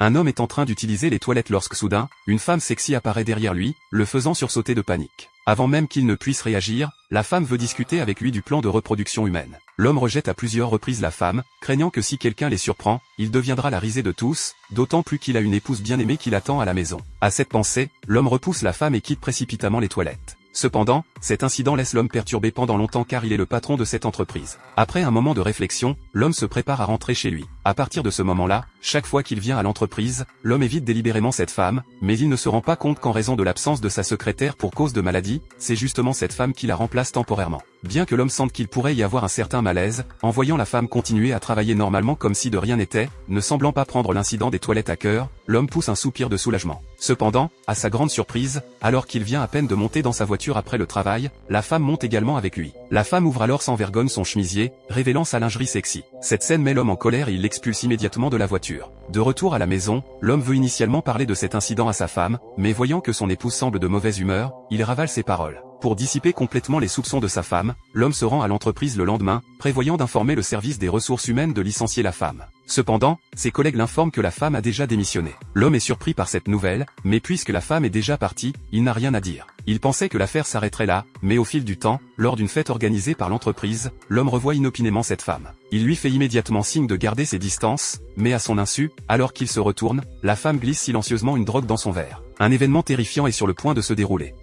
Un homme est en train d'utiliser les toilettes lorsque soudain, une femme sexy apparaît derrière lui, le faisant sursauter de panique. Avant même qu'il ne puisse réagir, la femme veut discuter avec lui du plan de reproduction humaine. L'homme rejette à plusieurs reprises la femme, craignant que si quelqu'un les surprend, il deviendra la risée de tous, d'autant plus qu'il a une épouse bien aimée qui l'attend à la maison. À cette pensée, l'homme repousse la femme et quitte précipitamment les toilettes. Cependant, cet incident laisse l'homme perturbé pendant longtemps car il est le patron de cette entreprise. Après un moment de réflexion, l'homme se prépare à rentrer chez lui. À partir de ce moment-là, chaque fois qu'il vient à l'entreprise, l'homme évite délibérément cette femme, mais il ne se rend pas compte qu'en raison de l'absence de sa secrétaire pour cause de maladie, c'est justement cette femme qui la remplace temporairement. Bien que l'homme sente qu'il pourrait y avoir un certain malaise, en voyant la femme continuer à travailler normalement comme si de rien n'était, ne semblant pas prendre l'incident des toilettes à cœur, l'homme pousse un soupir de soulagement. Cependant, à sa grande surprise, alors qu'il vient à peine de monter dans sa voiture après le travail, la femme monte également avec lui. La femme ouvre alors sans vergogne son chemisier, révélant sa lingerie sexy. Cette scène met l'homme en colère et il l'expulse immédiatement de la voiture. De retour à la maison, l'homme veut initialement parler de cet incident à sa femme, mais voyant que son épouse semble de mauvaise humeur, il ravale ses paroles. Pour dissiper complètement les soupçons de sa femme, l'homme se rend à l'entreprise le lendemain, prévoyant d'informer le service des ressources humaines de licencier la femme. Cependant, ses collègues l'informent que la femme a déjà démissionné. L'homme est surpris par cette nouvelle, mais puisque la femme est déjà partie, il n'a rien à dire. Il pensait que l'affaire s'arrêterait là, mais au fil du temps, lors d'une fête organisée par l'entreprise, l'homme revoit inopinément cette femme. Il lui fait immédiatement signe de garder ses distances, mais à son insu, alors qu'il se retourne, la femme glisse silencieusement une drogue dans son verre. Un événement terrifiant est sur le point de se dérouler.